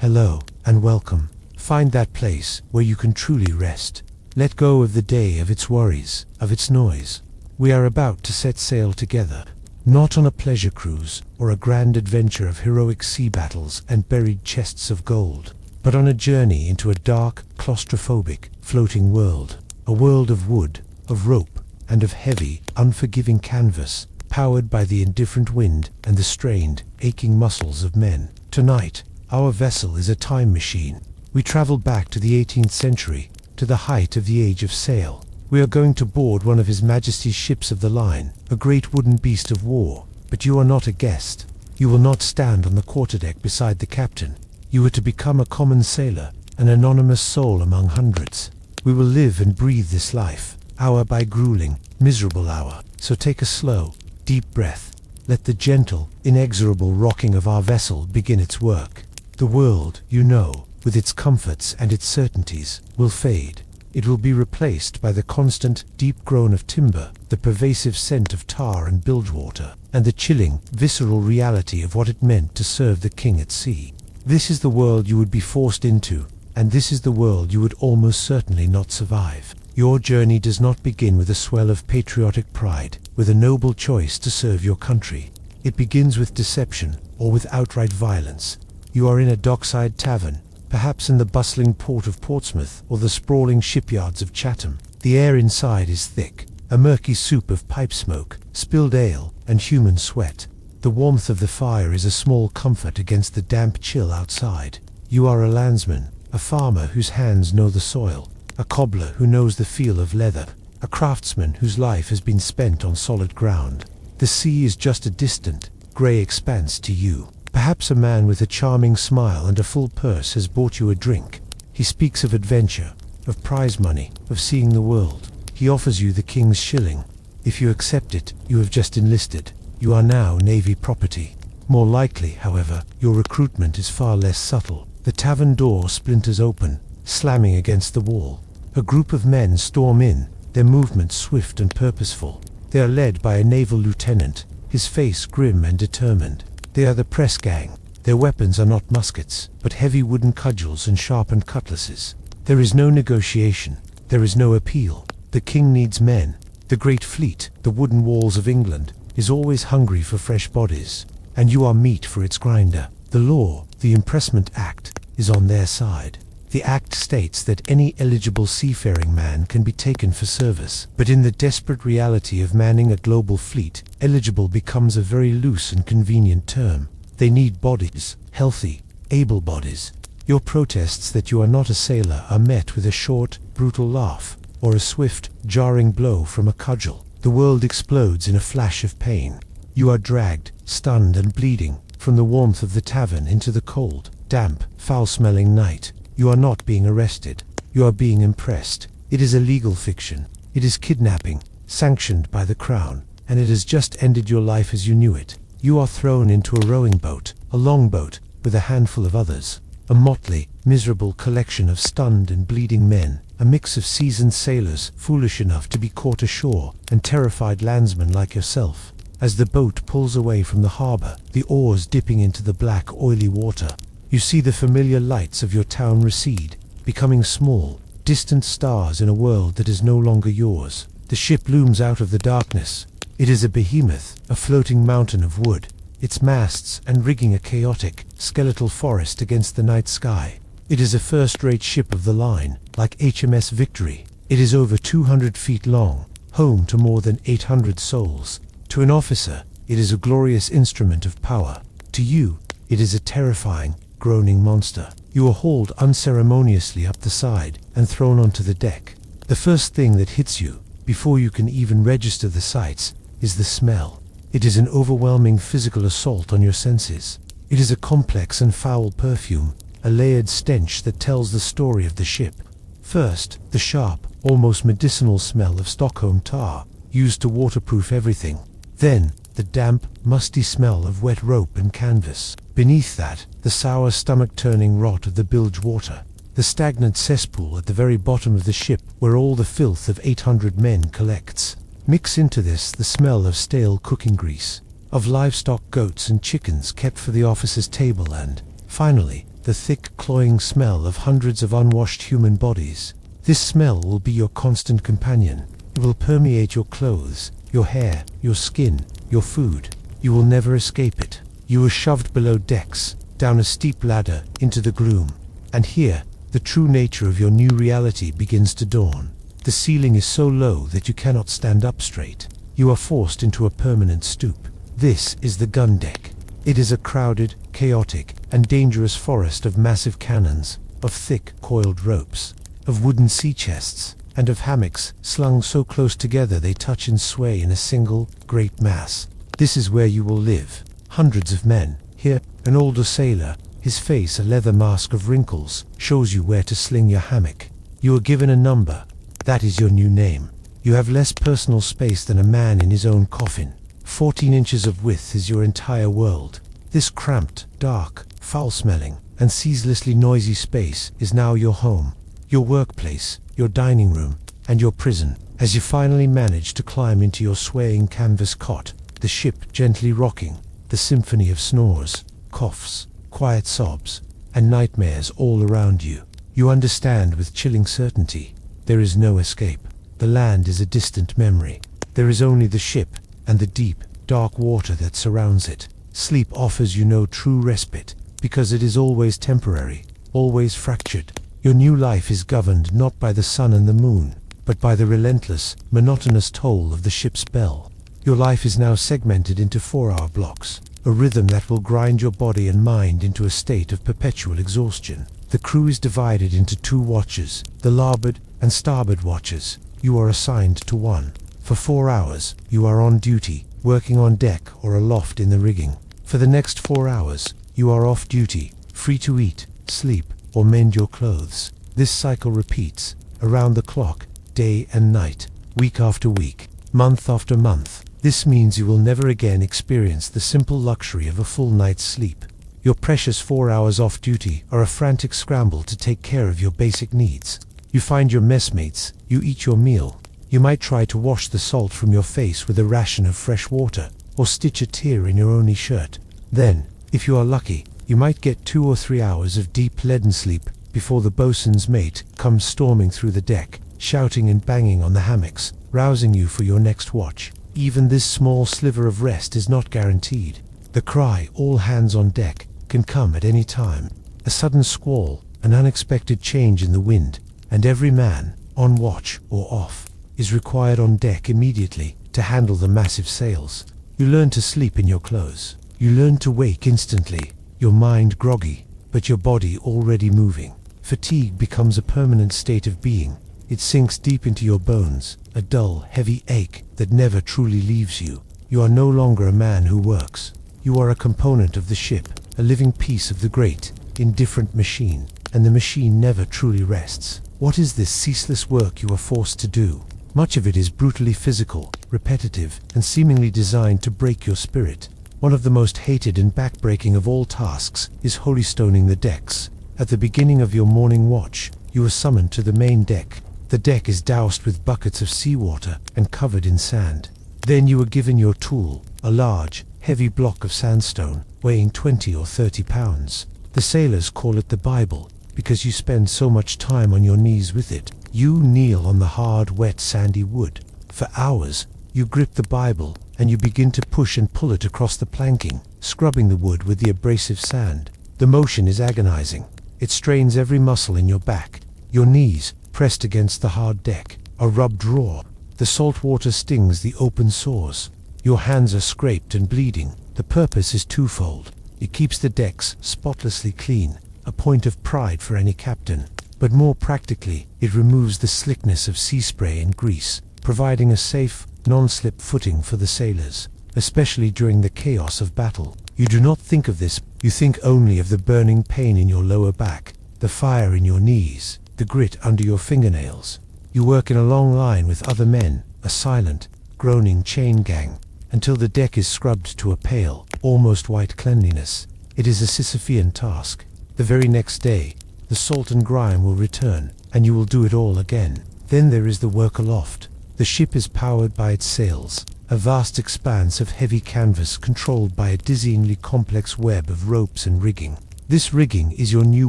Hello, and welcome. Find that place where you can truly rest. Let go of the day, of its worries, of its noise. We are about to set sail together, not on a pleasure cruise or a grand adventure of heroic sea battles and buried chests of gold, but on a journey into a dark, claustrophobic, floating world. A world of wood, of rope, and of heavy, unforgiving canvas, powered by the indifferent wind and the strained, aching muscles of men. Tonight, our vessel is a time machine. We travel back to the 18th century, to the height of the age of sail. We are going to board one of His Majesty's ships of the line, a great wooden beast of war. But you are not a guest. You will not stand on the quarterdeck beside the captain. You are to become a common sailor, an anonymous soul among hundreds. We will live and breathe this life, hour by grueling, miserable hour. So take a slow, deep breath. Let the gentle, inexorable rocking of our vessel begin its work. The world, you know, with its comforts and its certainties, will fade. It will be replaced by the constant, deep groan of timber, the pervasive scent of tar and bilgewater, and the chilling, visceral reality of what it meant to serve the king at sea. This is the world you would be forced into, and this is the world you would almost certainly not survive. Your journey does not begin with a swell of patriotic pride, with a noble choice to serve your country. It begins with deception, or with outright violence. You are in a dockside tavern, perhaps in the bustling port of Portsmouth or the sprawling shipyards of Chatham. The air inside is thick, a murky soup of pipe smoke, spilled ale, and human sweat. The warmth of the fire is a small comfort against the damp chill outside. You are a landsman, a farmer whose hands know the soil, a cobbler who knows the feel of leather, a craftsman whose life has been spent on solid ground. The sea is just a distant, grey expanse to you. Perhaps a man with a charming smile and a full purse has bought you a drink. He speaks of adventure, of prize money, of seeing the world. He offers you the king's shilling. If you accept it, you have just enlisted. You are now Navy property. More likely, however, your recruitment is far less subtle. The tavern door splinters open, slamming against the wall. A group of men storm in, their movements swift and purposeful. They are led by a naval lieutenant, his face grim and determined. They are the press gang. Their weapons are not muskets, but heavy wooden cudgels and sharpened cutlasses. There is no negotiation. There is no appeal. The king needs men. The great fleet, the wooden walls of England, is always hungry for fresh bodies, and you are meat for its grinder. The law, the Impressment Act, is on their side. The act states that any eligible seafaring man can be taken for service, but in the desperate reality of manning a global fleet, eligible becomes a very loose and convenient term. They need bodies, healthy, able bodies. Your protests that you are not a sailor are met with a short, brutal laugh, or a swift, jarring blow from a cudgel. The world explodes in a flash of pain. You are dragged, stunned and bleeding, from the warmth of the tavern into the cold, damp, foul-smelling night. You are not being arrested. You are being impressed. It is a legal fiction. It is kidnapping, sanctioned by the Crown, and it has just ended your life as you knew it. You are thrown into a rowing boat, a longboat, with a handful of others. A motley, miserable collection of stunned and bleeding men, a mix of seasoned sailors foolish enough to be caught ashore, and terrified landsmen like yourself. As the boat pulls away from the harbor, the oars dipping into the black, oily water, you see the familiar lights of your town recede, becoming small, distant stars in a world that is no longer yours. The ship looms out of the darkness. It is a behemoth, a floating mountain of wood, its masts and rigging a chaotic, skeletal forest against the night sky. It is a first-rate ship of the line, like HMS Victory. It is over 200 feet long, home to more than 800 souls. To an officer, it is a glorious instrument of power. To you, it is a terrifying, groaning monster. You are hauled unceremoniously up the side and thrown onto the deck. The first thing that hits you, before you can even register the sights, is the smell. It is an overwhelming physical assault on your senses. It is a complex and foul perfume, a layered stench that tells the story of the ship. First, the sharp, almost medicinal smell of Stockholm tar, used to waterproof everything. Then, the damp, musty smell of wet rope and canvas. Beneath that, the sour stomach-turning rot of the bilge water. The stagnant cesspool at the very bottom of the ship where all the filth of 800 men collects. Mix into this the smell of stale cooking grease, of livestock, goats and chickens kept for the officer's table, and, finally, the thick, cloying smell of hundreds of unwashed human bodies. This smell will be your constant companion. It will permeate your clothes, your hair, your skin, your food. You will never escape it. You are shoved below decks, down a steep ladder, into the gloom. And here, the true nature of your new reality begins to dawn. The ceiling is so low that you cannot stand up straight. You are forced into a permanent stoop. This is the gun deck. It is a crowded, chaotic, and dangerous forest of massive cannons, of thick, coiled ropes, of wooden sea chests, and of hammocks slung so close together they touch and sway in a single, great mass. This is where you will live. Hundreds of men. Here, an older sailor, his face a leather mask of wrinkles, shows you where to sling your hammock. You are given a number. That is your new name. You have less personal space than a man in his own coffin. 14 inches of width is your entire world. This cramped, dark, foul-smelling, and ceaselessly noisy space is now your home, your workplace, your dining room, and your prison. As you finally manage to climb into your swaying canvas cot, the ship gently rocking, the symphony of snores, coughs, quiet sobs, and nightmares all around you, you understand with chilling certainty. There is no escape. The land is a distant memory. There is only the ship and the deep, dark water that surrounds it. Sleep offers you no true respite, because it is always temporary, always fractured. Your new life is governed not by the sun and the moon, but by the relentless, monotonous toll of the ship's bell. Your life is now segmented into 4-hour blocks, a rhythm that will grind your body and mind into a state of perpetual exhaustion. The crew is divided into 2 watches, the larboard and starboard watches. You are assigned to one. For 4 hours, you are on duty, working on deck or aloft in the rigging. For the next 4 hours, you are off duty, free to eat, sleep, or mend your clothes. This cycle repeats, around the clock, day and night, week after week, month after month. This means you will never again experience the simple luxury of a full night's sleep. Your precious 4 hours off duty are a frantic scramble to take care of your basic needs. You find your messmates, you eat your meal. You might try to wash the salt from your face with a ration of fresh water, or stitch a tear in your only shirt. Then, if you are lucky, you might get 2 or 3 hours of deep leaden sleep before the boatswain's mate comes storming through the deck, shouting and banging on the hammocks, rousing you for your next watch. Even this small sliver of rest is not guaranteed. The cry, "all hands on deck," can come at any time. A sudden squall, an unexpected change in the wind, and every man, on watch or off, is required on deck immediately to handle the massive sails. You learn to sleep in your clothes. You learn to wake instantly, your mind groggy, but your body already moving. Fatigue becomes a permanent state of being. It sinks deep into your bones, a dull, heavy ache that never truly leaves you. You are no longer a man who works. You are a component of the ship, a living piece of the great, indifferent machine, and the machine never truly rests. What is this ceaseless work you are forced to do? Much of it is brutally physical, repetitive, and seemingly designed to break your spirit. One of the most hated and backbreaking of all tasks is holystoning the decks. At the beginning of your morning watch, you are summoned to the main deck. The deck is doused with buckets of seawater and covered in sand. Then you are given your tool, a large, heavy block of sandstone, weighing 20 or 30 pounds. The sailors call it the Bible, because you spend so much time on your knees with it. You kneel on the hard, wet, sandy wood. For hours, you grip the Bible, and you begin to push and pull it across the planking, scrubbing the wood with the abrasive sand. The motion is agonizing. It strains every muscle in your back. Your knees, pressed against the hard deck, are rubbed raw. The salt water stings the open sores. Your hands are scraped and bleeding. The purpose is twofold. It keeps the decks spotlessly clean, a point of pride for any captain. But more practically, it removes the slickness of sea spray and grease, providing a safe, non-slip footing for the sailors, especially during the chaos of battle. You do not think of this. You think only of the burning pain in your lower back, the fire in your knees, the grit under your fingernails. You work in a long line with other men, a silent, groaning chain gang, until the deck is scrubbed to a pale, almost white cleanliness. It is a Sisyphean task. The very next day, the salt and grime will return, and you will do it all again. Then there is the work aloft. The ship is powered by its sails, a vast expanse of heavy canvas controlled by a dizzyingly complex web of ropes and rigging. This rigging is your new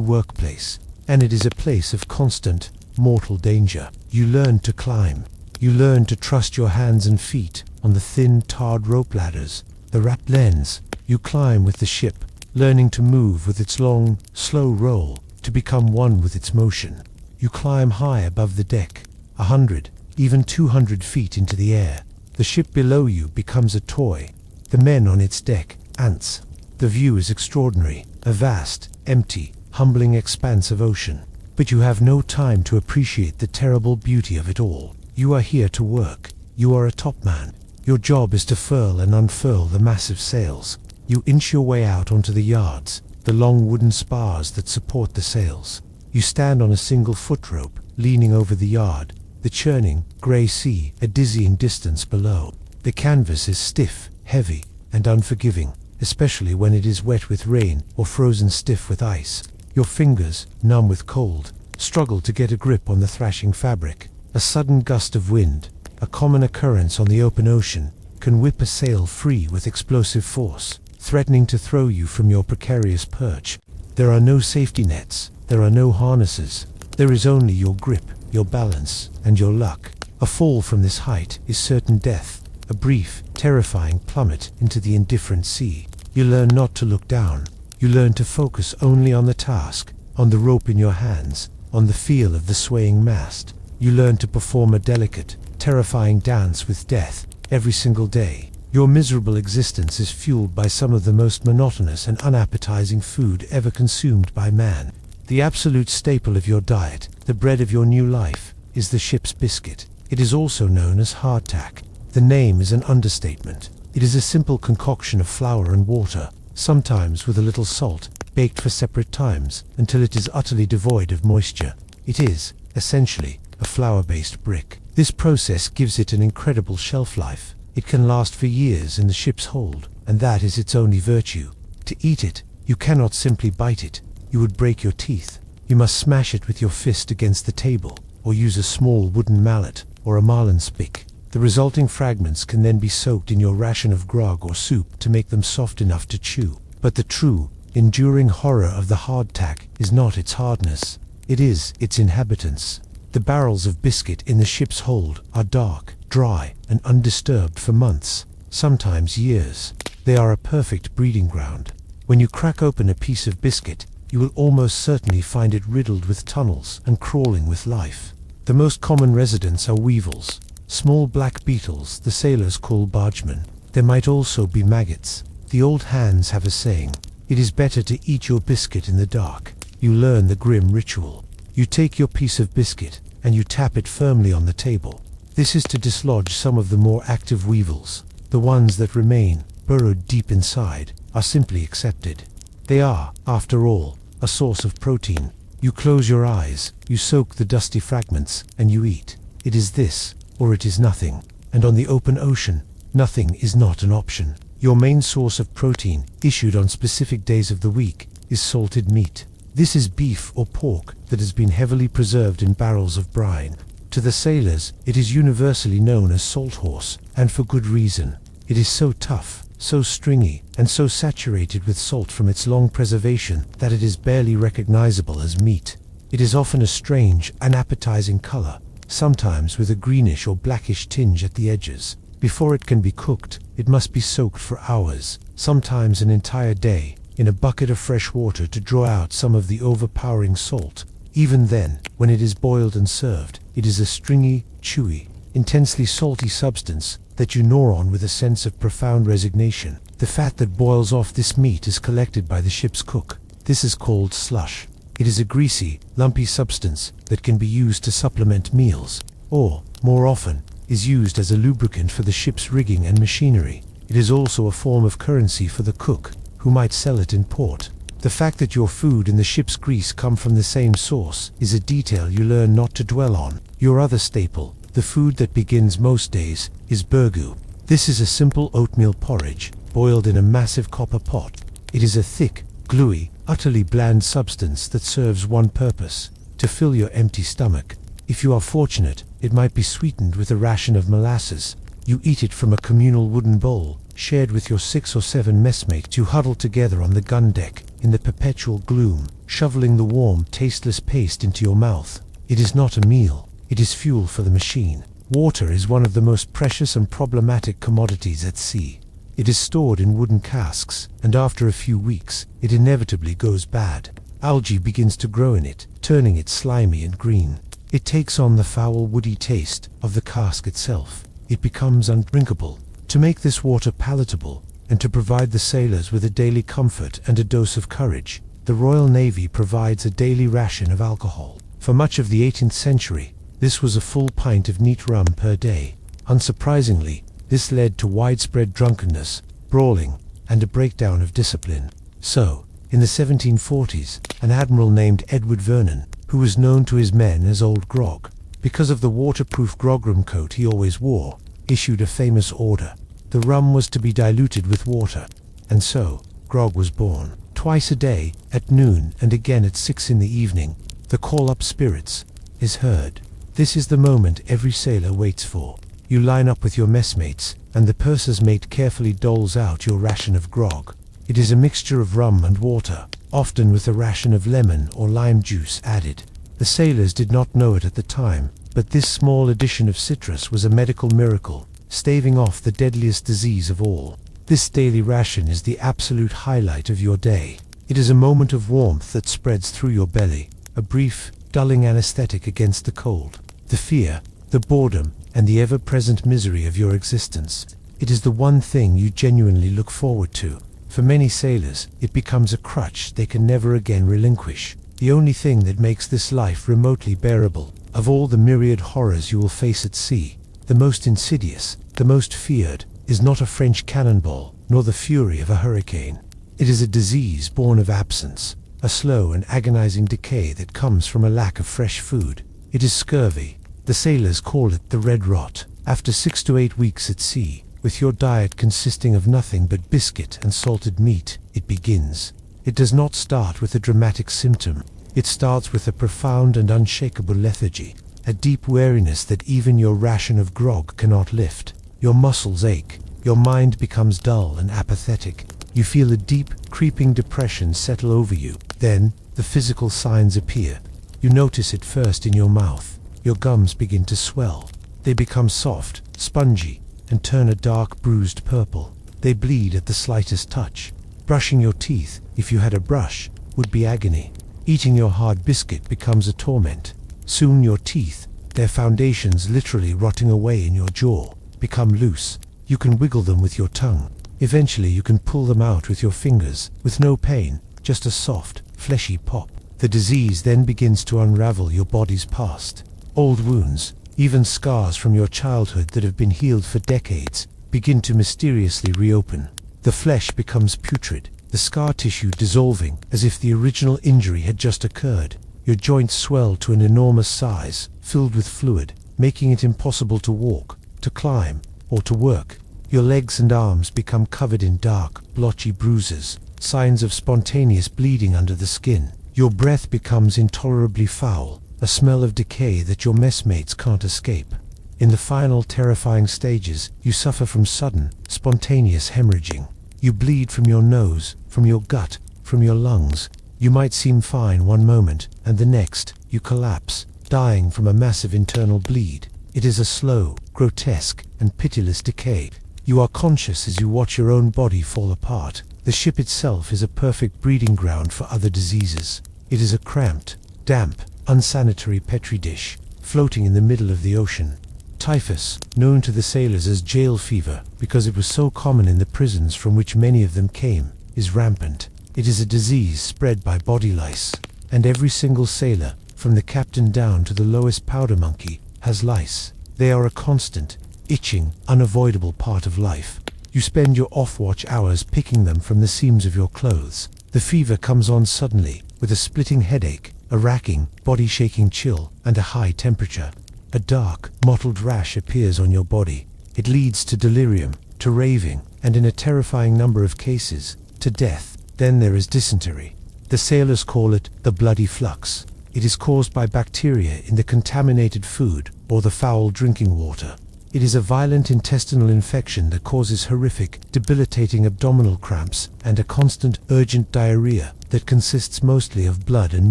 workplace, and it is a place of constant, mortal danger. You learn to climb. You learn to trust your hands and feet on the thin, tarred rope ladders, the wrapped ends. You climb with the ship, learning to move with its long, slow roll, to become one with its motion. You climb high above the deck, 100, even 200 feet into the air. The ship below you becomes a toy. The men on its deck, ants. The view is extraordinary, a vast, empty, humbling expanse of ocean. But you have no time to appreciate the terrible beauty of it all. You are here to work. You are a top man. Your job is to furl and unfurl the massive sails. You inch your way out onto the yards, the long wooden spars that support the sails. You stand on a single foot rope, leaning over the yard, the churning, grey sea a dizzying distance below. The canvas is stiff, heavy, and unforgiving, especially when it is wet with rain or frozen stiff with ice. Your fingers, numb with cold, struggle to get a grip on the thrashing fabric. A sudden gust of wind, a common occurrence on the open ocean, can whip a sail free with explosive force, threatening to throw you from your precarious perch. There are no safety nets, there are no harnesses. There is only your grip, your balance, and your luck. A fall from this height is certain death, a brief, terrifying plummet into the indifferent sea. You learn not to look down. You learn to focus only on the task, on the rope in your hands, on the feel of the swaying mast. You learn to perform a delicate, terrifying dance with death every single day. Your miserable existence is fueled by some of the most monotonous and unappetizing food ever consumed by man. The absolute staple of your diet, the bread of your new life, is the ship's biscuit. It is also known as hardtack. The name is an understatement. It is a simple concoction of flour and water, sometimes with a little salt, baked for separate times until it is utterly devoid of moisture. It is, essentially, a flour-based brick. This process gives it an incredible shelf life. It can last for years in the ship's hold, and that is its only virtue. To eat it, you cannot simply bite it. You would break your teeth. You must smash it with your fist against the table, or use a small wooden mallet or a marlinspike. The resulting fragments can then be soaked in your ration of grog or soup to make them soft enough to chew. But the true, enduring horror of the hardtack is not its hardness. It is its inhabitants. The barrels of biscuit in the ship's hold are dark, dry, and undisturbed for months, sometimes years. They are a perfect breeding ground. When you crack open a piece of biscuit, you will almost certainly find it riddled with tunnels and crawling with life. The most common residents are weevils, small black beetles the sailors call bargemen. There might also be maggots. The old hands have a saying, "It is better to eat your biscuit in the dark." You learn the grim ritual. You take your piece of biscuit and you tap it firmly on the table. This is to dislodge some of the more active weevils. The ones that remain, burrowed deep inside, are simply accepted. They are, after all, a source of protein. You close your eyes, you soak the dusty fragments, and you eat. It is this, or it is nothing. And on the open ocean, nothing is not an option. Your main source of protein, issued on specific days of the week, is salted meat. This is beef or pork that has been heavily preserved in barrels of brine. To the sailors, it is universally known as salt horse, and for good reason. It is so tough, so stringy, and so saturated with salt from its long preservation that it is barely recognizable as meat. It is often a strange, unappetizing color, sometimes with a greenish or blackish tinge at the edges. Before it can be cooked, it must be soaked for hours, sometimes an entire day, in a bucket of fresh water to draw out some of the overpowering salt. Even then, when it is boiled and served, it is a stringy, chewy, intensely salty substance that you gnaw on with a sense of profound resignation. The fat that boils off this meat is collected by the ship's cook. This is called slush. It is a greasy, lumpy substance that can be used to supplement meals, or, more often, is used as a lubricant for the ship's rigging and machinery. It is also a form of currency for the cook, who might sell it in port. The fact that your food and the ship's grease come from the same source is a detail you learn not to dwell on. Your other staple, the food that begins most days, is burgoo. This is a simple oatmeal porridge, boiled in a massive copper pot. It is a thick, gluey, utterly bland substance that serves one purpose: to fill your empty stomach. If you are fortunate, it might be sweetened with a ration of molasses. You eat it from a communal wooden bowl, shared with your 6 or 7 messmates. You huddle together on the gun deck, in the perpetual gloom, shoveling the warm, tasteless paste into your mouth. It is not a meal, it is fuel for the machine. Water is one of the most precious and problematic commodities at sea. It is stored in wooden casks, and after a few weeks, it inevitably goes bad. Algae begins to grow in it, turning it slimy and green. It takes on the foul, woody taste of the cask itself. It becomes undrinkable. To make this water palatable, and to provide the sailors with a daily comfort and a dose of courage, the Royal Navy provides a daily ration of alcohol. For much of the 18th century, this was a full pint of neat rum per day. Unsurprisingly, this led to widespread drunkenness, brawling, and a breakdown of discipline. So, in the 1740s, an admiral named Edward Vernon, who was known to his men as Old Grog, because of the waterproof grogram coat he always wore, issued a famous order. The rum was to be diluted with water, and so grog was born. Twice a day, at noon and again at 6 in the evening, the call-up spirits is heard. This is the moment every sailor waits for. You line up with your messmates, and the purser's mate carefully doles out your ration of grog. It is a mixture of rum and water, often with a ration of lemon or lime juice added. The sailors did not know it at the time, but this small addition of citrus was a medical miracle, staving off the deadliest disease of all. This daily ration is the absolute highlight of your day. It is a moment of warmth that spreads through your belly, a brief, dulling anesthetic against the cold, the fear, the boredom, and the ever-present misery of your existence. It is the one thing you genuinely look forward to. For many sailors, it becomes a crutch they can never again relinquish, the only thing that makes this life remotely bearable. Of all the myriad horrors you will face at sea, the most insidious, the most feared, is not a French cannonball, nor the fury of a hurricane. It is a disease born of absence, a slow and agonizing decay that comes from a lack of fresh food. It is scurvy. The sailors call it the red rot. After 6 to 8 weeks at sea, with your diet consisting of nothing but biscuit and salted meat, it begins. It does not start with a dramatic symptom. It starts with a profound and unshakable lethargy, a deep weariness that even your ration of grog cannot lift. Your muscles ache, your mind becomes dull and apathetic. You feel a deep, creeping depression settle over you. Then, the physical signs appear. You notice it first in your mouth. Your gums begin to swell. They become soft, spongy, and turn a dark, bruised purple. They bleed at the slightest touch. Brushing your teeth, if you had a brush, would be agony. Eating your hard biscuit becomes a torment. Soon your teeth, their foundations literally rotting away in your jaw, become loose. You can wiggle them with your tongue. Eventually you can pull them out with your fingers, with no pain, just a soft, fleshy pop. The disease then begins to unravel your body's past. Old wounds, even scars from your childhood that have been healed for decades, begin to mysteriously reopen. The flesh becomes putrid, the scar tissue dissolving as if the original injury had just occurred. Your joints swell to an enormous size, filled with fluid, making it impossible to walk, to climb, or to work. Your legs and arms become covered in dark, blotchy bruises, signs of spontaneous bleeding under the skin. Your breath becomes intolerably foul, a smell of decay that your messmates can't escape. In the final terrifying stages, you suffer from sudden, spontaneous hemorrhaging. You bleed from your nose, from your gut, from your lungs. You might seem fine one moment, and the next, you collapse, dying from a massive internal bleed. It is a slow, grotesque, and pitiless decay. You are conscious as you watch your own body fall apart. The ship itself is a perfect breeding ground for other diseases. It is a cramped, damp, unsanitary petri dish, floating in the middle of the ocean. Typhus, known to the sailors as jail fever because it was so common in the prisons from which many of them came, is rampant. It is a disease spread by body lice, and every single sailor, from the captain down to the lowest powder monkey, has lice. They are a constant, itching, unavoidable part of life. You spend your off-watch hours picking them from the seams of your clothes. The fever comes on suddenly, with a splitting headache, a racking, body-shaking chill, and a high temperature. A dark, mottled rash appears on your body. It leads to delirium, to raving, and in a terrifying number of cases, to death. Then there is dysentery. The sailors call it the bloody flux. It is caused by bacteria in the contaminated food or the foul drinking water. It is a violent intestinal infection that causes horrific, debilitating abdominal cramps and a constant, urgent diarrhea that consists mostly of blood and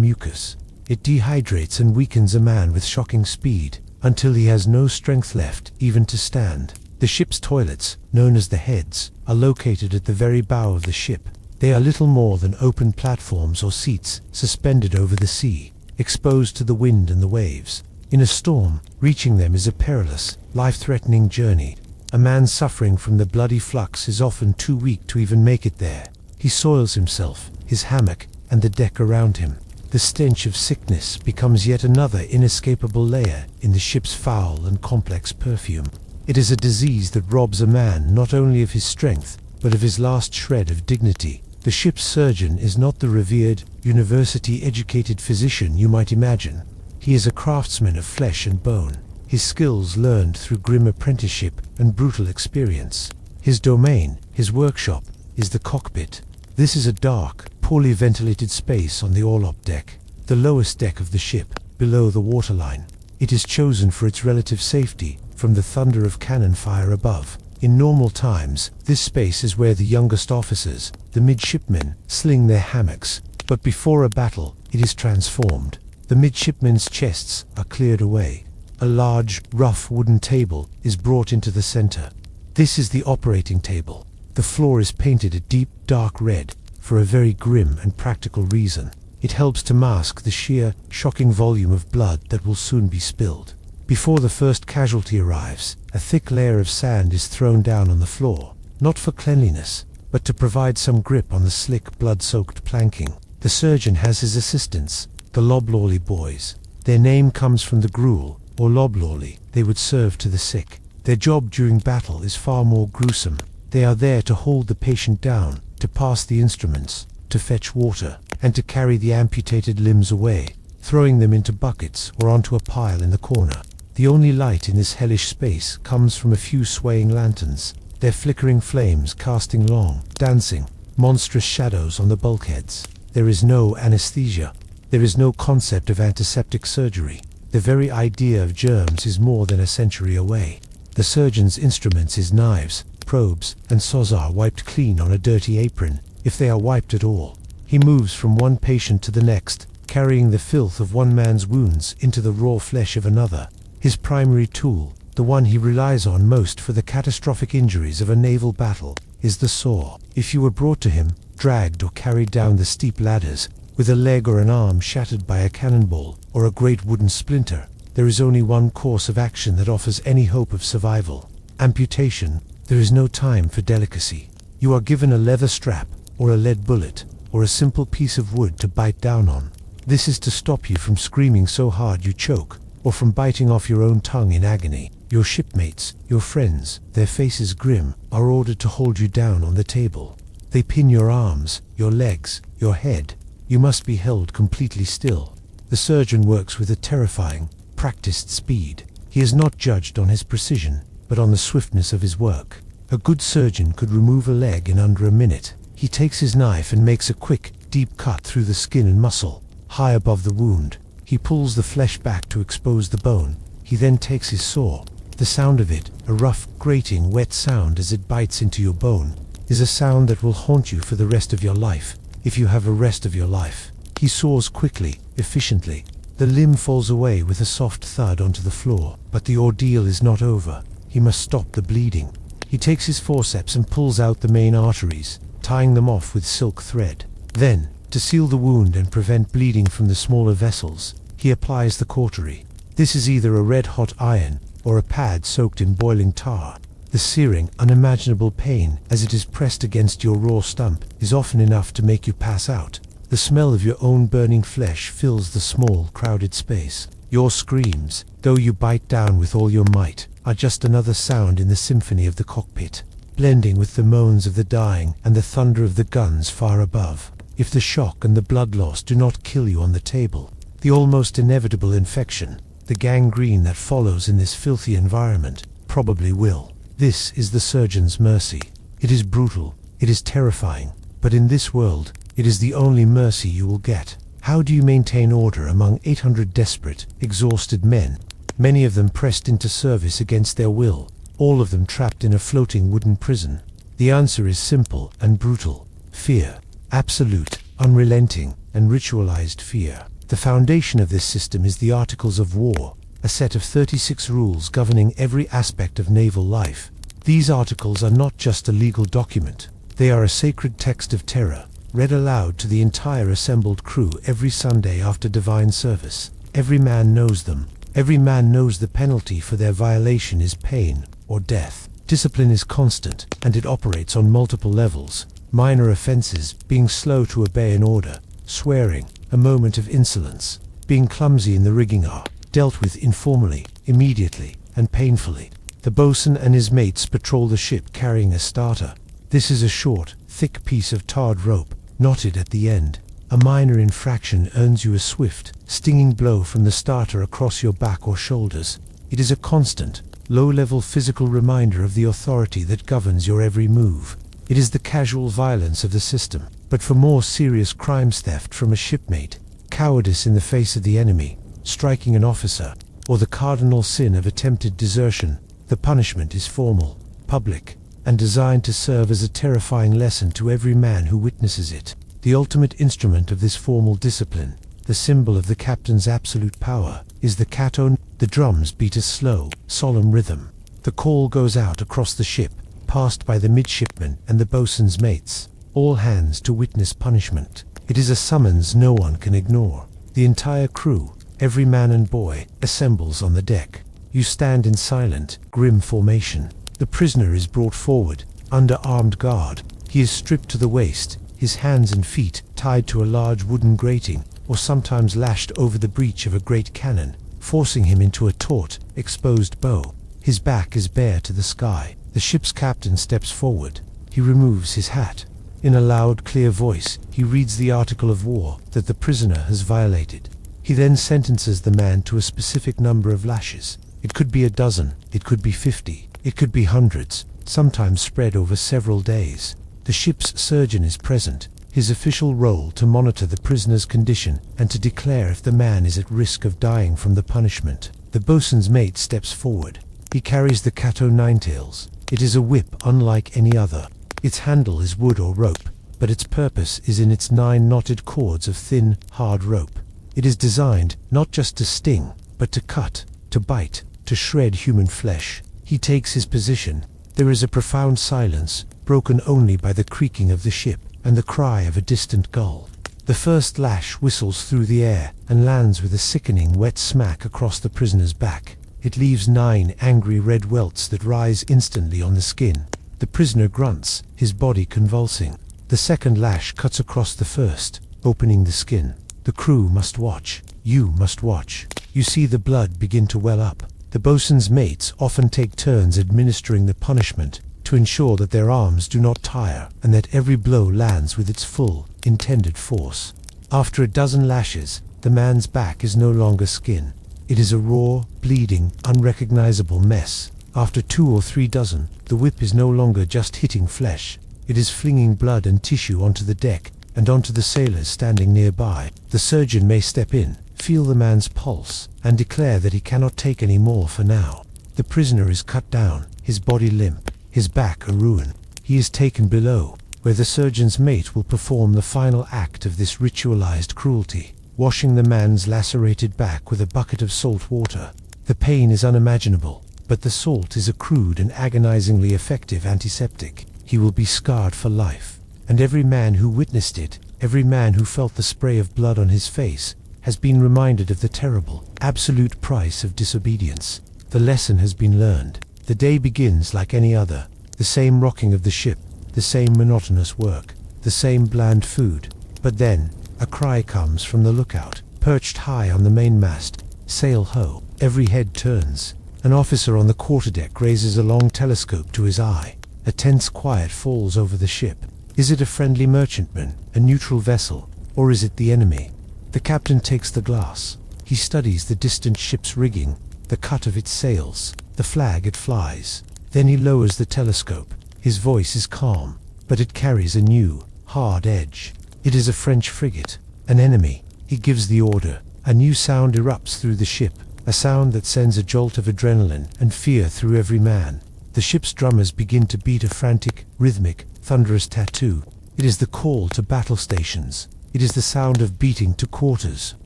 mucus. It dehydrates and weakens a man with shocking speed, until he has no strength left even to stand. The ship's toilets, known as the heads, are located at the very bow of the ship. They are little more than open platforms or seats suspended over the sea, exposed to the wind and the waves. In a storm, reaching them is a perilous, life-threatening journey. A man suffering from the bloody flux is often too weak to even make it there. He soils himself, his hammock, and the deck around him. The stench of sickness becomes yet another inescapable layer in the ship's foul and complex perfume. It is a disease that robs a man not only of his strength, but of his last shred of dignity. The ship's surgeon is not the revered, university-educated physician you might imagine. He is a craftsman of flesh and bone, his skills learned through grim apprenticeship and brutal experience. His domain, his workshop, is the cockpit. This is a dark, poorly ventilated space on the orlop deck, the lowest deck of the ship, below the waterline. It is chosen for its relative safety from the thunder of cannon fire above. In normal times, this space is where the youngest officers, the midshipmen, sling their hammocks, but before a battle, it is transformed. The midshipmen's chests are cleared away. A large, rough wooden table is brought into the center. This is the operating table. The floor is painted a deep, dark red for a very grim and practical reason. It helps to mask the sheer, shocking volume of blood that will soon be spilled. Before the first casualty arrives, a thick layer of sand is thrown down on the floor, not for cleanliness, but to provide some grip on the slick, blood-soaked planking. The surgeon has his assistants, the loblolly boys. Their name comes from the gruel, or loblolly, they would serve to the sick. Their job during battle is far more gruesome. They are there to hold the patient down, to pass the instruments, to fetch water, and to carry the amputated limbs away, throwing them into buckets or onto a pile in the corner. The only light in this hellish space comes from a few swaying lanterns, their flickering flames casting long, dancing, monstrous shadows on the bulkheads. There is no anesthesia. There is no concept of antiseptic surgery. The very idea of germs is more than a century away. The surgeon's instruments is knives, probes, and saws are wiped clean on a dirty apron, if they are wiped at all. He moves from one patient to the next, carrying the filth of one man's wounds into the raw flesh of another. His primary tool, the one he relies on most for the catastrophic injuries of a naval battle, is the saw. If you were brought to him, dragged or carried down the steep ladders, with a leg or an arm shattered by a cannonball or a great wooden splinter, there is only one course of action that offers any hope of survival: amputation. There is no time for delicacy. You are given a leather strap, or a lead bullet, or a simple piece of wood to bite down on. This is to stop you from screaming so hard you choke, or from biting off your own tongue in agony. Your shipmates, your friends, their faces grim, are ordered to hold you down on the table. They pin your arms, your legs, your head. You must be held completely still. The surgeon works with a terrifying, practiced speed. He is not judged on his precision, but on the swiftness of his work. A good surgeon could remove a leg in under a minute. He takes his knife and makes a quick, deep cut through the skin and muscle, high above the wound. He pulls the flesh back to expose the bone. He then takes his saw. The sound of it, a rough, grating, wet sound as it bites into your bone, is a sound that will haunt you for the rest of your life, if you have a rest of your life. He saws quickly, efficiently. The limb falls away with a soft thud onto the floor, but the ordeal is not over. He must stop the bleeding. He takes his forceps and pulls out the main arteries, tying them off with silk thread. Then, to seal the wound and prevent bleeding from the smaller vessels, he applies the cautery. This is either a red-hot iron or a pad soaked in boiling tar. The searing, unimaginable pain as it is pressed against your raw stump is often enough to make you pass out. The smell of your own burning flesh fills the small, crowded space. Your screams, though you bite down with all your might, are just another sound in the symphony of the cockpit, blending with the moans of the dying and the thunder of the guns far above. If the shock and the blood loss do not kill you on the table, the almost inevitable infection, the gangrene that follows in this filthy environment, probably will. This is the surgeon's mercy. It is brutal, it is terrifying, but in this world, it is the only mercy you will get. How do you maintain order among 800 desperate, exhausted men? many of them pressed into service against their will, all of them trapped in a floating wooden prison. The answer is simple and brutal: fear. Absolute, unrelenting, and ritualized fear. The foundation of this system is the Articles of War, a set of 36 rules governing every aspect of naval life. These articles are not just a legal document. They are a sacred text of terror, read aloud to the entire assembled crew every Sunday after divine service. Every man knows them. Every man knows the penalty for their violation is pain or death. Discipline is constant, and it operates on multiple levels. Minor offenses, being slow to obey an order, swearing, a moment of insolence, being clumsy in the rigging are dealt with informally, immediately, and painfully. The boatswain and his mates patrol the ship carrying a starter. This is a short, thick piece of tarred rope, knotted at the end. A minor infraction earns you a swift, stinging blow from the starter across your back or shoulders. It is a constant, low-level physical reminder of the authority that governs your every move. It is the casual violence of the system. But for more serious crimes, theft from a shipmate, cowardice in the face of the enemy, striking an officer, or the cardinal sin of attempted desertion, the punishment is formal, public, and designed to serve as a terrifying lesson to every man who witnesses it. The ultimate instrument of this formal discipline, the symbol of the captain's absolute power, is the caton. The drums beat a slow, solemn rhythm. The call goes out across the ship, passed by the midshipmen and the boatswain's mates, all hands to witness punishment. It is a summons no one can ignore. The entire crew, every man and boy, assembles on the deck. You stand in silent, grim formation. The prisoner is brought forward, under armed guard. He is stripped to the waist, his hands and feet tied to a large wooden grating, or sometimes lashed over the breech of a great cannon, forcing him into a taut, exposed bow. His back is bare to the sky. The ship's captain steps forward. He removes his hat. In a loud, clear voice, he reads the Article of War that the prisoner has violated. He then sentences the man to a specific number of lashes. It could be a dozen, it could be 50, it could be hundreds, sometimes spread over several days. The ship's surgeon is present, his official role to monitor the prisoner's condition and to declare if the man is at risk of dying from the punishment. The boatswain's mate steps forward. He carries the Cato Ninetails. It is a whip unlike any other. Its handle is wood or rope, but its purpose is in its 9 knotted cords of thin, hard rope. It is designed not just to sting, but to cut, to bite, to shred human flesh. He takes his position. There is a profound silence, broken only by the creaking of the ship and the cry of a distant gull. The first lash whistles through the air and lands with a sickening wet smack across the prisoner's back. It leaves 9 angry red welts that rise instantly on the skin. The prisoner grunts, his body convulsing. The second lash cuts across the first, opening the skin. The crew must watch. You must watch. You see the blood begin to well up. The boatswain's mates often take turns administering the punishment to ensure that their arms do not tire and that every blow lands with its full, intended force. After a dozen lashes, the man's back is no longer skin. It is a raw, bleeding, unrecognizable mess. After 2 or 3 dozen, the whip is no longer just hitting flesh. It is flinging blood and tissue onto the deck and onto the sailors standing nearby. The surgeon may step in, feel the man's pulse, and declare that he cannot take any more for now. The prisoner is cut down, his body limp, his back a ruin. He is taken below, where the surgeon's mate will perform the final act of this ritualized cruelty, washing the man's lacerated back with a bucket of salt water. The pain is unimaginable, but the salt is a crude and agonizingly effective antiseptic. He will be scarred for life, and every man who witnessed it, every man who felt the spray of blood on his face, has been reminded of the terrible, absolute price of disobedience. The lesson has been learned. The day begins like any other. The same rocking of the ship, the same monotonous work, the same bland food. But then, a cry comes from the lookout, perched high on the mainmast. Sail ho! Every head turns. An officer on the quarterdeck raises a long telescope to his eye. A tense quiet falls over the ship. Is it a friendly merchantman, a neutral vessel, or is it the enemy? The captain takes the glass. He studies the distant ship's rigging, the cut of its sails, the flag it flies. Then he lowers the telescope. His voice is calm, but it carries a new, hard edge. It is a French frigate, an enemy. He gives the order. A new sound erupts through the ship, a sound that sends a jolt of adrenaline and fear through every man. The ship's drummers begin to beat a frantic, rhythmic, thunderous tattoo. It is the call to battle stations. It is the sound of beating to quarters.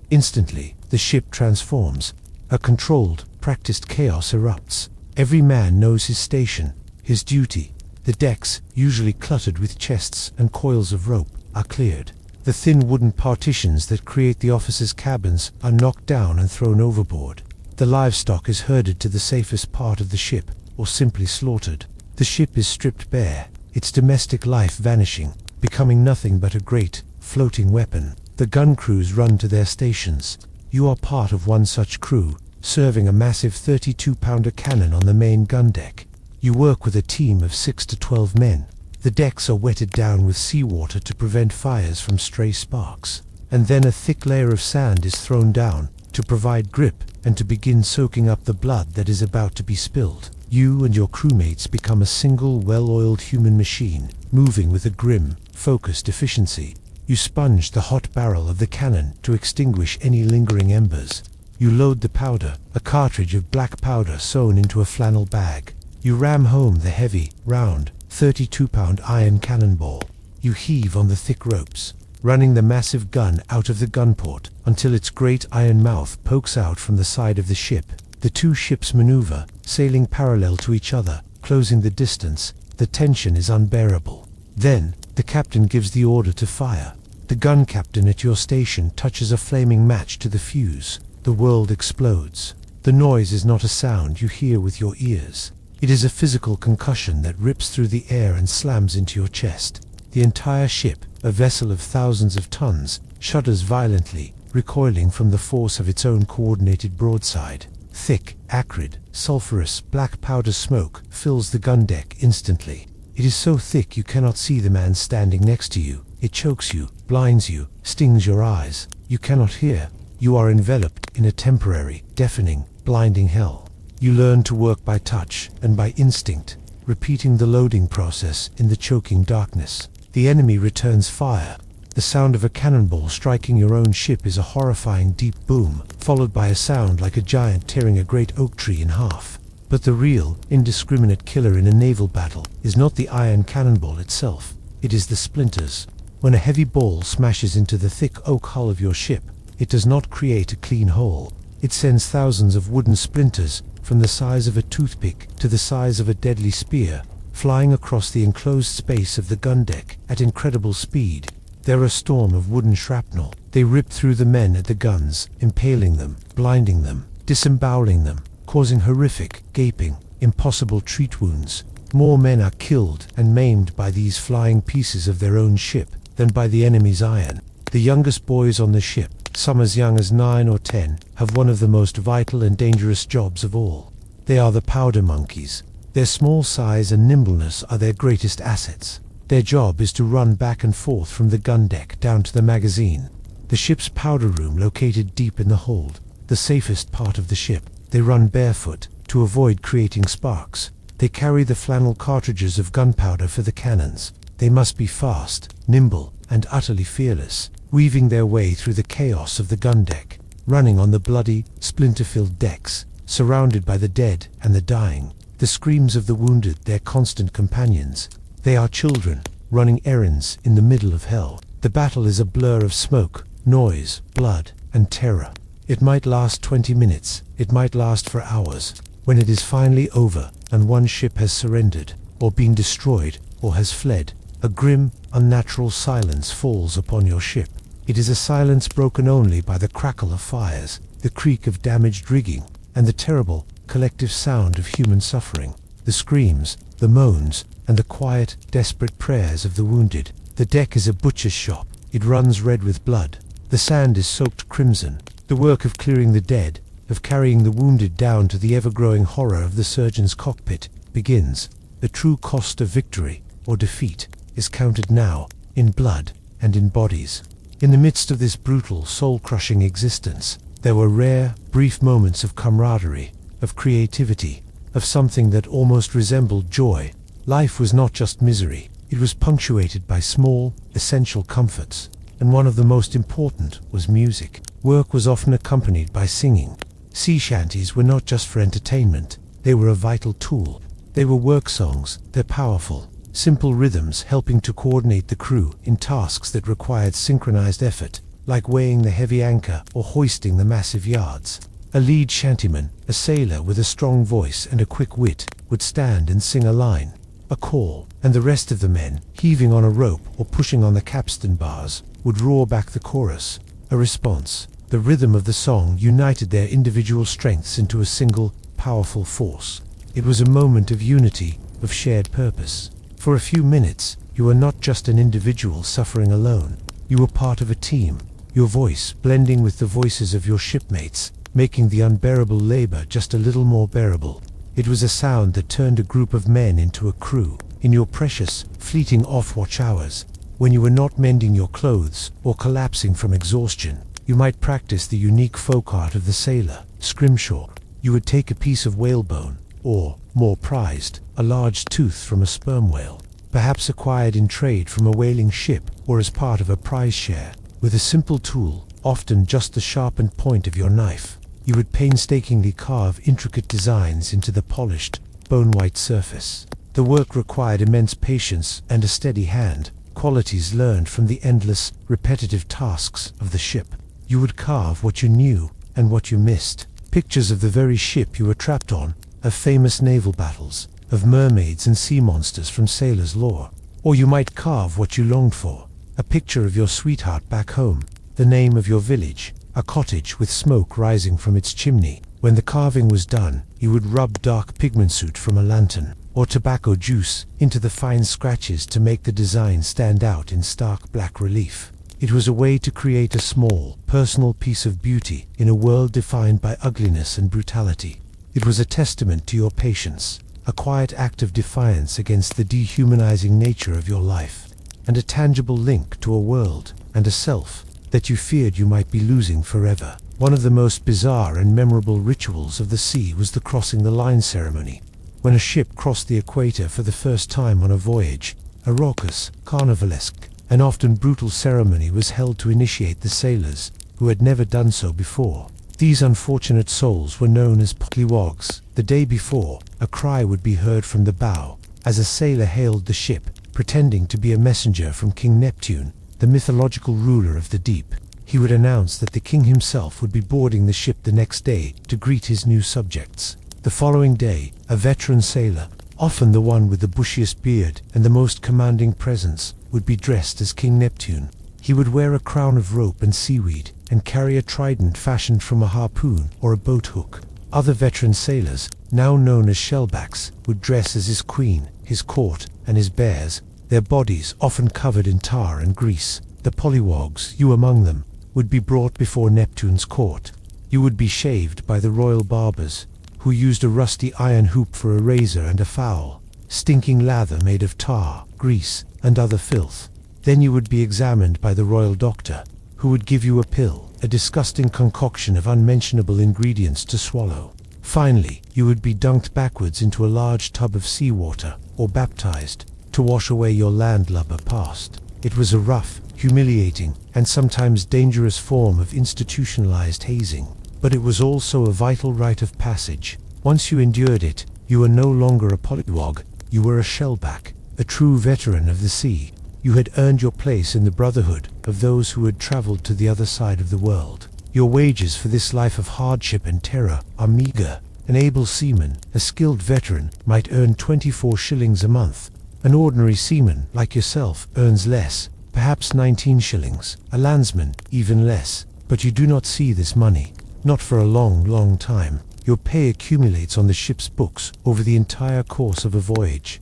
Instantly, the ship transforms. A controlled, practiced chaos erupts. Every man knows his station, his duty. The decks, usually cluttered with chests and coils of rope, are cleared. The thin wooden partitions that create the officers' cabins are knocked down and thrown overboard. The livestock is herded to the safest part of the ship, or simply slaughtered. The ship is stripped bare, its domestic life vanishing, becoming nothing but a great, floating weapon. The gun crews run to their stations. You are part of one such crew, serving a massive 32-pounder cannon on the main gun deck. You work with a team of 6 to 12 men. The decks are wetted down with seawater to prevent fires from stray sparks. And then a thick layer of sand is thrown down, to provide grip and to begin soaking up the blood that is about to be spilled. You and your crewmates become a single, well-oiled human machine, moving with a grim, focused efficiency. You sponge the hot barrel of the cannon to extinguish any lingering embers. You load the powder, a cartridge of black powder sewn into a flannel bag. You ram home the heavy, round, 32-pound iron cannonball. You heave on the thick ropes, running the massive gun out of the gunport until its great iron mouth pokes out from the side of the ship. The two ships maneuver, sailing parallel to each other, closing the distance. The tension is unbearable. Then, the captain gives the order to fire. The gun captain at your station touches a flaming match to the fuse. The world explodes. The noise is not a sound you hear with your ears. It is a physical concussion that rips through the air and slams into your chest. The entire ship, a vessel of thousands of tons, shudders violently, recoiling from the force of its own coordinated broadside. Thick, acrid, sulphurous, black powder smoke fills the gun deck instantly. It is so thick you cannot see the man standing next to you. It chokes you, blinds you, stings your eyes. You cannot hear. You are enveloped in a temporary, deafening, blinding hell. You learn to work by touch and by instinct, repeating the loading process in the choking darkness. The enemy returns fire. The sound of a cannonball striking your own ship is a horrifying deep boom, followed by a sound like a giant tearing a great oak tree in half. But the real, indiscriminate killer in a naval battle is not the iron cannonball itself. It is the splinters. When a heavy ball smashes into the thick oak hull of your ship, it does not create a clean hole. It sends thousands of wooden splinters, from the size of a toothpick to the size of a deadly spear, flying across the enclosed space of the gun deck at incredible speed. They're a storm of wooden shrapnel. They rip through the men at the guns, impaling them, blinding them, disemboweling them, causing horrific, gaping, impossible treat wounds. More men are killed and maimed by these flying pieces of their own ship than by the enemy's iron. The youngest boys on the ship, some as young as 9 or 10, have one of the most vital and dangerous jobs of all. They are the powder monkeys. Their small size and nimbleness are their greatest assets. Their job is to run back and forth from the gun deck down to the magazine. The ship's powder room located deep in the hold, the safest part of the ship. They run barefoot to avoid creating sparks. They carry the flannel cartridges of gunpowder for the cannons. They must be fast, nimble, and utterly fearless, weaving their way through the chaos of the gun deck, running on the bloody, splinter-filled decks, surrounded by the dead and the dying. The screams of the wounded, their constant companions. They are children, running errands in the middle of hell. The battle is a blur of smoke, noise, blood, and terror. It might last 20 minutes, it might last for hours. When it is finally over, and one ship has surrendered, or been destroyed, or has fled, a grim, unnatural silence falls upon your ship. It is a silence broken only by the crackle of fires, the creak of damaged rigging, and the terrible, collective sound of human suffering. The screams, the moans, and the quiet, desperate prayers of the wounded. The deck is a butcher's shop. It runs red with blood. The sand is soaked crimson. The work of clearing the dead, of carrying the wounded down to the ever-growing horror of the surgeon's cockpit, begins. The true cost of victory, or defeat, is counted now, in blood and in bodies. In the midst of this brutal, soul-crushing existence, there were rare, brief moments of camaraderie, of creativity, of something that almost resembled joy. Life was not just misery. It was punctuated by small, essential comforts, and one of the most important was music. Work was often accompanied by singing. Sea shanties were not just for entertainment, they were a vital tool. They were work songs, they're powerful, simple rhythms helping to coordinate the crew in tasks that required synchronized effort, like weighing the heavy anchor or hoisting the massive yards. A lead shantyman, a sailor with a strong voice and a quick wit, would stand and sing a line, a call, and the rest of the men, heaving on a rope or pushing on the capstan bars, would roar back the chorus, a response. The rhythm of the song united their individual strengths into a single, powerful force. It was a moment of unity, of shared purpose. For a few minutes, you were not just an individual suffering alone. You were part of a team, your voice blending with the voices of your shipmates, making the unbearable labor just a little more bearable. It was a sound that turned a group of men into a crew. In your precious, fleeting off-watch hours, when you were not mending your clothes or collapsing from exhaustion, you might practice the unique folk art of the sailor, scrimshaw. You would take a piece of whalebone, or, more prized, a large tooth from a sperm whale, perhaps acquired in trade from a whaling ship or as part of a prize share. With a simple tool, often just the sharpened point of your knife, you would painstakingly carve intricate designs into the polished, bone-white surface. The work required immense patience and a steady hand, qualities learned from the endless, repetitive tasks of the ship. You would carve what you knew and what you missed, pictures of the very ship you were trapped on, of famous naval battles, of mermaids and sea monsters from sailors' lore. Or you might carve what you longed for, a picture of your sweetheart back home, the name of your village, a cottage with smoke rising from its chimney. When the carving was done, you would rub dark pigment soot from a lantern, or tobacco juice, into the fine scratches to make the design stand out in stark black relief. It was a way to create a small, personal piece of beauty in a world defined by ugliness and brutality. It was a testament to your patience, a quiet act of defiance against the dehumanizing nature of your life, and a tangible link to a world and a self that you feared you might be losing forever. One of the most bizarre and memorable rituals of the sea was the crossing the line ceremony. When a ship crossed the equator for the first time on a voyage, a raucous, carnivalesque, and often brutal ceremony was held to initiate the sailors who had never done so before. These unfortunate souls were known as polywogs. The day before, a cry would be heard from the bow as a sailor hailed the ship, pretending to be a messenger from King Neptune, the mythological ruler of the deep. He would announce that the king himself would be boarding the ship the next day to greet his new subjects. The following day, a veteran sailor, often the one with the bushiest beard and the most commanding presence, would be dressed as King Neptune. He would wear a crown of rope and seaweed and carry a trident fashioned from a harpoon or a boat hook. Other veteran sailors, now known as shellbacks, would dress as his queen, his court, and his bears, their bodies often covered in tar and grease. The polywogs, you among them, would be brought before Neptune's court. You would be shaved by the royal barbers, who used a rusty iron hoop for a razor and a foul, stinking lather made of tar, grease, and other filth. Then you would be examined by the royal doctor, who would give you a pill, a disgusting concoction of unmentionable ingredients to swallow. Finally, you would be dunked backwards into a large tub of seawater, or baptized, to wash away your landlubber past. It was a rough, humiliating, and sometimes dangerous form of institutionalized hazing, but it was also a vital rite of passage. Once you endured it, you were no longer a polywog, you were a shellback, a true veteran of the sea. You had earned your place in the brotherhood of those who had traveled to the other side of the world. Your wages for this life of hardship and terror are meager. An able seaman, a skilled veteran, might earn 24 shillings a month. An ordinary seaman, like yourself, earns less, perhaps 19 shillings. A landsman, even less. But you do not see this money. Not for a long, long time. Your pay accumulates on the ship's books over the entire course of a voyage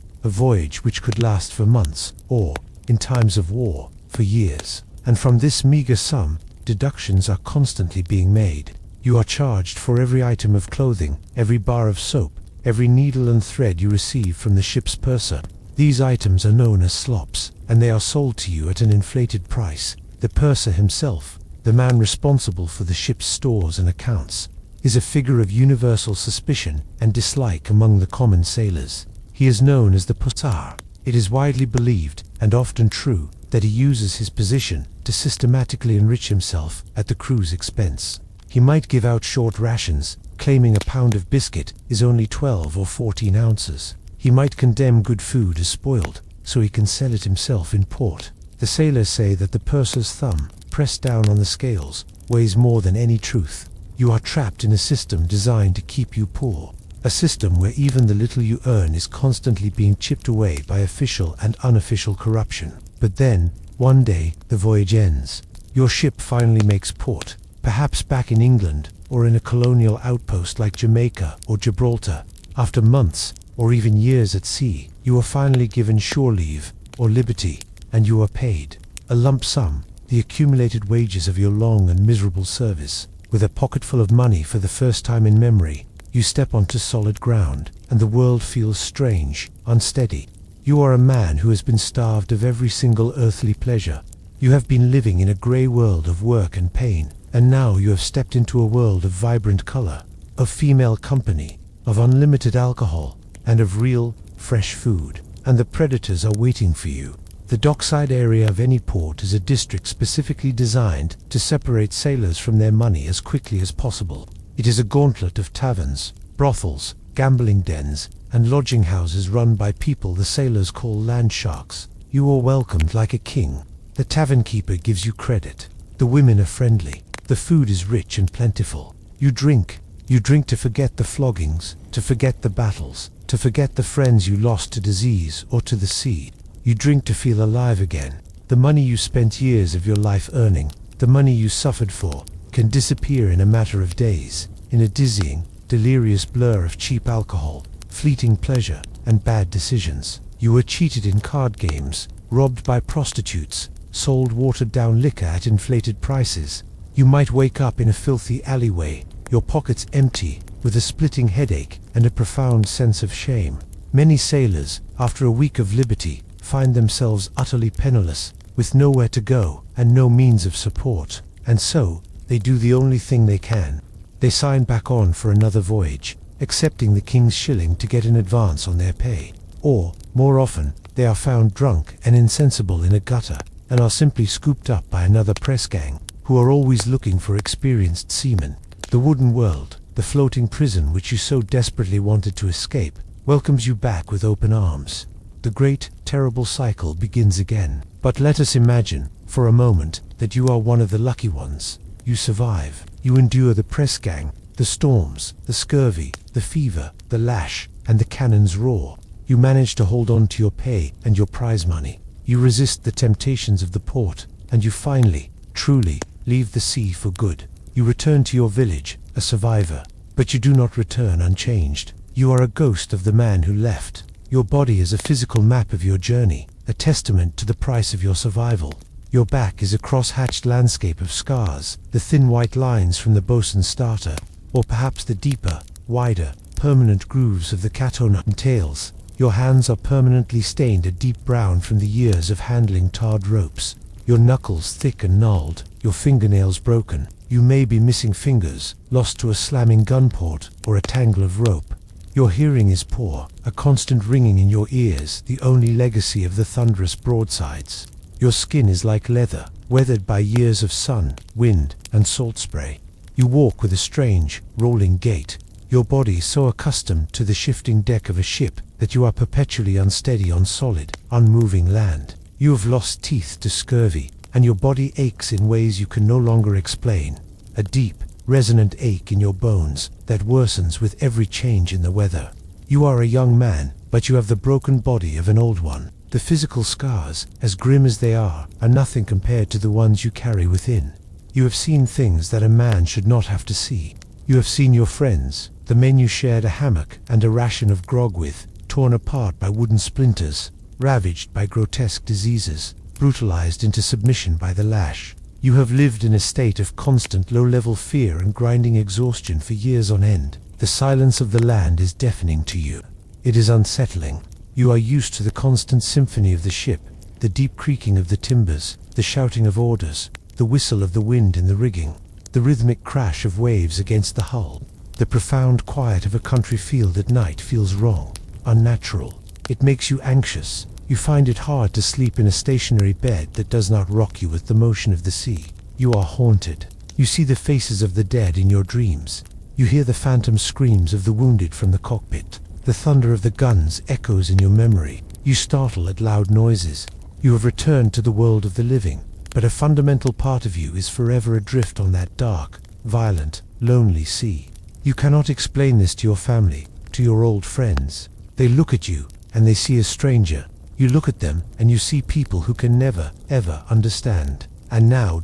which could last for months, or, in times of war, for years. And from this meager sum, deductions are constantly being made. You are charged for every item of clothing, every bar of soap, every needle and thread you receive from the ship's purser. These items are known as slops, and they are sold to you at an inflated price. The purser himself, the man responsible for the ship's stores and accounts, is a figure of universal suspicion and dislike among the common sailors. He is known as the purser. It is widely believed, and often true, that he uses his position to systematically enrich himself at the crew's expense. He might give out short rations, claiming a pound of biscuit is only 12 or 14 ounces. He might condemn good food as spoiled, so he can sell it himself in port. The sailors say that the purser's thumb, pressed down on the scales, weighs more than any truth. You are trapped in a system designed to keep you poor. A system where even the little you earn is constantly being chipped away by official and unofficial corruption. But then, one day, the voyage ends. Your ship finally makes port, perhaps back in England, or in a colonial outpost like Jamaica or Gibraltar. After months, or even years at sea, you are finally given shore leave, or liberty, and you are paid a lump sum, the accumulated wages of your long and miserable service. With a pocketful of money for the first time in memory, you step onto solid ground, and the world feels strange, unsteady. You are a man who has been starved of every single earthly pleasure. You have been living in a grey world of work and pain, and now you have stepped into a world of vibrant color, of female company, of unlimited alcohol, and of real, fresh food. And the predators are waiting for you. The dockside area of any port is a district specifically designed to separate sailors from their money as quickly as possible. It is a gauntlet of taverns, brothels, gambling dens, and lodging houses run by people the sailors call land sharks. You are welcomed like a king. The tavern keeper gives you credit. The women are friendly. The food is rich and plentiful. You drink to forget the floggings, to forget the battles, to forget the friends you lost to disease or to the sea. You drink to feel alive again. The money you spent years of your life earning, the money you suffered for, can disappear in a matter of days, in a dizzying, delirious blur of cheap alcohol, fleeting pleasure, and bad decisions. You were cheated in card games, robbed by prostitutes, sold watered-down liquor at inflated prices. You might wake up in a filthy alleyway, your pockets empty, with a splitting headache and a profound sense of shame. Many sailors, after a week of liberty, find themselves utterly penniless, with nowhere to go and no means of support. And so, they do the only thing they can. They sign back on for another voyage, accepting the king's shilling to get an advance on their pay. Or, more often, they are found drunk and insensible in a gutter, and are simply scooped up by another press gang, who are always looking for experienced seamen. The wooden world, the floating prison which you so desperately wanted to escape, welcomes you back with open arms. The great, terrible cycle begins again. But let us imagine, for a moment, that you are one of the lucky ones. You survive. You endure the press gang, the storms, the scurvy, the fever, the lash, and the cannon's roar. You manage to hold on to your pay and your prize money. You resist the temptations of the port, and you finally, truly, leave the sea for good. You return to your village, a survivor. But you do not return unchanged. You are a ghost of the man who left. Your body is a physical map of your journey, a testament to the price of your survival. Your back is a cross-hatched landscape of scars, the thin white lines from the bosun's starter, or perhaps the deeper, wider, permanent grooves of the cat-o'-nut tails. Your hands are permanently stained a deep brown from the years of handling tarred ropes. Your knuckles thick and gnarled, your fingernails broken. You may be missing fingers, lost to a slamming gun port or a tangle of rope. Your hearing is poor, a constant ringing in your ears, the only legacy of the thunderous broadsides. Your skin is like leather, weathered by years of sun, wind, and salt spray. You walk with a strange, rolling gait, your body so accustomed to the shifting deck of a ship that you are perpetually unsteady on solid, unmoving land. You have lost teeth to scurvy, and your body aches in ways you can no longer explain. A deep, resonant ache in your bones that worsens with every change in the weather. You are a young man, but you have the broken body of an old one. The physical scars, as grim as they are nothing compared to the ones you carry within. You have seen things that a man should not have to see. You have seen your friends, the men you shared a hammock and a ration of grog with, torn apart by wooden splinters, ravaged by grotesque diseases, brutalized into submission by the lash. You have lived in a state of constant low-level fear and grinding exhaustion for years on end. The silence of the land is deafening to you. It is unsettling. You are used to the constant symphony of the ship, the deep creaking of the timbers, the shouting of orders, the whistle of the wind in the rigging, the rhythmic crash of waves against the hull. The profound quiet of a country field at night feels wrong, unnatural. It makes you anxious. You find it hard to sleep in a stationary bed that does not rock you with the motion of the sea. You are haunted. You see the faces of the dead in your dreams. You hear the phantom screams of the wounded from the cockpit. The thunder of the guns echoes in your memory. You startle at loud noises. You have returned to the world of the living, but a fundamental part of you is forever adrift on that dark, violent, lonely sea. You cannot explain this to your family, to your old friends. They look at you, and they see a stranger. You look at them, and you see people who can never, ever understand. And now,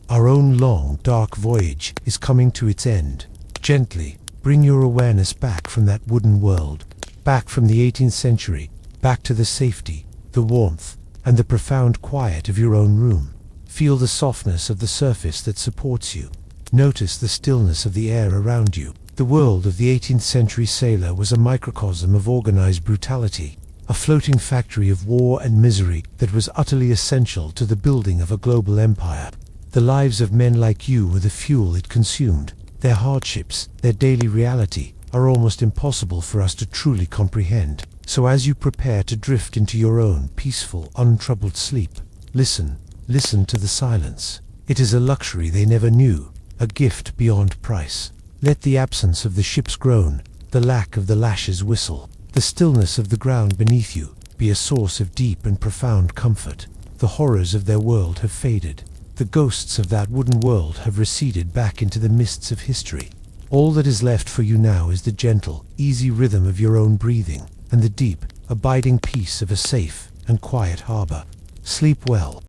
our own long, dark voyage is coming to its end. Gently, bring your awareness back from that wooden world, back from the 18th century, back to the safety, the warmth, and the profound quiet of your own room. Feel the softness of the surface that supports you. Notice the stillness of the air around you. The world of the 18th century sailor was a microcosm of organized brutality, a floating factory of war and misery that was utterly essential to the building of a global empire. The lives of men like you were the fuel it consumed. Their hardships, their daily reality, are almost impossible for us to truly comprehend. So as you prepare to drift into your own peaceful, untroubled sleep, listen to the silence. It is a luxury they never knew, a gift beyond price. Let the absence of the ship's groan, the lack of the lash's whistle, the stillness of the ground beneath you be a source of deep and profound comfort. The horrors of their world have faded. The ghosts of that wooden world have receded back into the mists of history. All that is left for you now is the gentle, easy rhythm of your own breathing, and the deep, abiding peace of a safe and quiet harbor. Sleep well.